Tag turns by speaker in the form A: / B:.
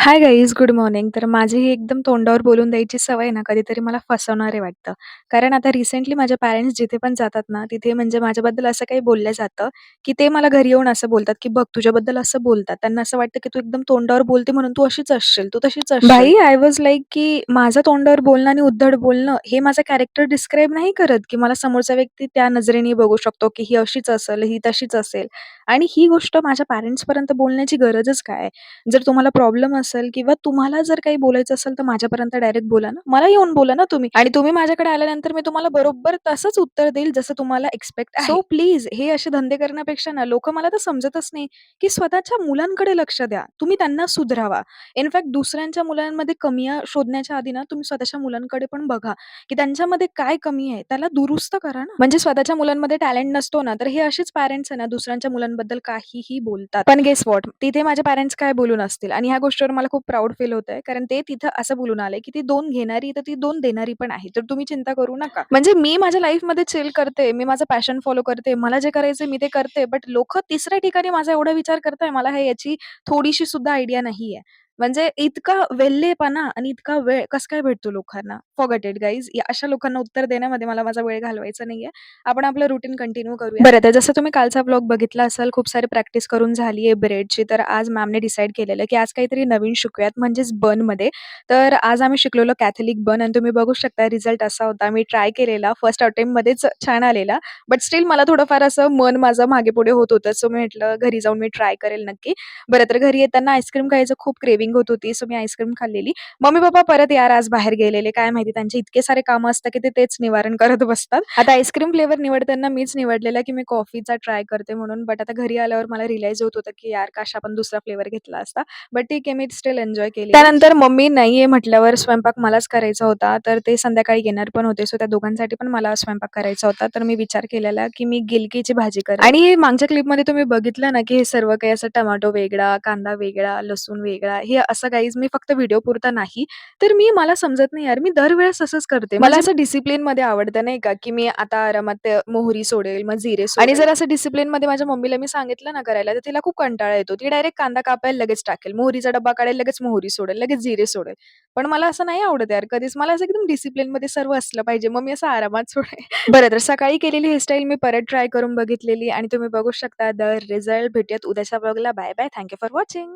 A: Hi guys, good morning. तर माझी ही एकदम तोंडावर बोलून द्यायची सवय ना, कधीतरी मला फसवणारे वाटतं. कारण आता रिसेंटली माझे पॅरेंट्स जिथे पण जातात ना, तिथे म्हणजे माझ्याबद्दल असं काही बोललं जातं, की ते मला घरी येऊन असं बोलतात, की "बघ तुझ्याबद्दल असं बोलतात." त्यांना असं वाटतं, की "तू एकदम तोंडावर बोलते म्हणून तू अशीच असशील, तू तशीच असशील." भाई आय वाज लाइक, की माझं तोंडावर बोलणं आणि उद्धट बोलणं हे माझं कॅरेक्टर डिस्क्राईब नाही करत, की मला समोरचा व्यक्ती त्या नजरेने बघू शकतो, की ही अशीच असेल, ही तशीच असेल. आणि ही गोष्ट माझ्या पॅरेंट्सपर्यंत बोलण्याची गरजच काय? जर तुम्हाला प्रॉब्लेम असेल किंवा तुम्हाला जर काही बोलायचं असेल, तर माझ्यापर्यंत डायरेक्ट बोला ना. मला येऊन बोला ना तुम्ही आणि तुम्ही माझ्याकडे आल्यानंतर मी तुम्हाला बरोबर तसंच उत्तर देईल जसं तुम्हाला एक्स्पेक्ट आहे. सो प्लीज हे असे धंदे करण्यापेक्षा ना लोकं मला तर समजतच नाही, की स्वतःच्या मुलांकडे लक्ष द्या. तुम्ही त्यांना सुधरावा. इनफॅक्ट दुसऱ्यांच्या मुलांमध्ये कमिया शोधण्याच्या आधी ना तुम्ही स्वतःच्या मुलांकडे पण बघा, की त्यांच्यामध्ये काय कमी आहे त्याला दुरुस्त करा ना. म्हणजे स्वतःच्या मुलांमध्ये टॅलेंट नसतो ना, तर हे असेच पॅरेंट्स आहे ना दुसऱ्यांच्या मुलांबद्दल काहीही बोलतात. पण गेस व्हॉट? तिथे माझे पॅरेंट्स काय बोलून असतील आणि ह्या गोष्टीवर मला खूप प्राउड फील होतंय. कारण ते तिथं असं बोलून आले, की ती 2 घेणारी तर ती 2 देणारी पण आहे. तर तुम्ही चिंता करू नका. म्हणजे मी माझ्या लाईफमध्ये चिल करते. मी माझं पॅशन फॉलो करते. मला जे करायचंय मी ते करते. बट लोकं तिसऱ्या ठिकाणी माझा एवढा विचार करताय मला हे याची थोडीशी सुद्धा आयडिया नाहीये. म्हणजे इतका वेल्हेपणा आणि इतका वेळ कसं काय भेटतो लोकांना? Forget it guys. अशा लोकांना उत्तर देण्यामध्ये मला माझा वेळ घालवायचा नाहीये. आपण आपलं रुटीन कंटिन्यू करूया. बरं, तर जसं तुम्ही कालचा ब्लॉग बघितला असाल, खूप सारी प्रॅक्टिस करून झाली आहे ब्रेडची. तर आज मॅमने डिसाईड केलेलं, की आज काहीतरी नवीन शिकूयात म्हणजेच बनमध्ये. तर आज आम्ही शिकलेलो कॅथलिक बन आणि तुम्ही बघू शकता रिझल्ट असा होता. मी ट्राय केलेला फर्स्ट अटेम्प्टमध्येच छान आलेला. बट स्टिल मला थोडंफार असं मन माझं मागे-पुढे होत होतं. सो मी म्हटलं घरी जाऊन मी ट्राय करेल नक्की. बरं, तर घरी येताना आईस्क्रीम खायचं खूप क्रेव्हिंग होत होती. सो मी आईस्क्रीम खाल्लेली. मम्मी-पप्पा परत यार आज बाहेर गेलेले. काय माहिती त्यांचे इतके सारे कामं असतात, की ते तेच निवारण करत बसतात. आता आईस्क्रीम फ्लेवर निवडताना मीच निवडलेला, की मी कॉफीचा ट्राय करते म्हणून. बट आता घरी आल्यावर मला रिअलाईज होत होतं, की यार काश आपण दुसरा फ्लेवर घेतला असता. बट ठीक आहे, मी स्टिल एन्जॉय केली. त्यानंतर मम्मी नाहीये म्हटल्यावर स्वयंपाक मलाच करायचा होता. तर ते संध्याकाळी येणार पण होते. सो त्या दोघांसाठी पण मला स्वयंपाक करायचा होता. तर मी विचार केलेला, की मी गिलकीची भाजी करेन आणि मागच्या क्लिपमध्ये तुम्ही बघितलं ना, की हे सर्व काही असं टोमॅटो वेगळा, कांदा वेगळा, लसूण वेगळा, हे असं गाईज मी फक्त व्हिडिओपुरता नाही, तर मला समजत नाही यार, मी दरवेळेस असंच करते. मला असं डिसिप्लिनमध्ये आवडतं नाही का, की मी आता आरामात ते मोहरी सोडेल, मग जिरे सोडेल आणि जर असं डिसिप्लिनमध्ये माझ्या मम्मीला मी सांगितलं ना करायला, तर तिला खूप कंटाळा येतो. ती डायरेक्ट कांदा कापेल, लगेच टाकेल. मोहरीचा डब्बा काढेल, लगेच मोहरी सोडेल, लगेच जिरे सोडेल. पण मला असं नाही आवडत यार कधीच. मला असं एकदम डिसिप्लिनमध्ये सर्व असलं पाहिजे. मग मी असं आरामात सोडेल. बरं, तर सकाळी केलेली हेअरस्टाईल मी परत ट्राय करून बघितलेली आणि तुम्ही बघू शकता द रिझल्ट. भेटूयात उद्याच्या व्लॉगला. Bye bye. Thank you for watching.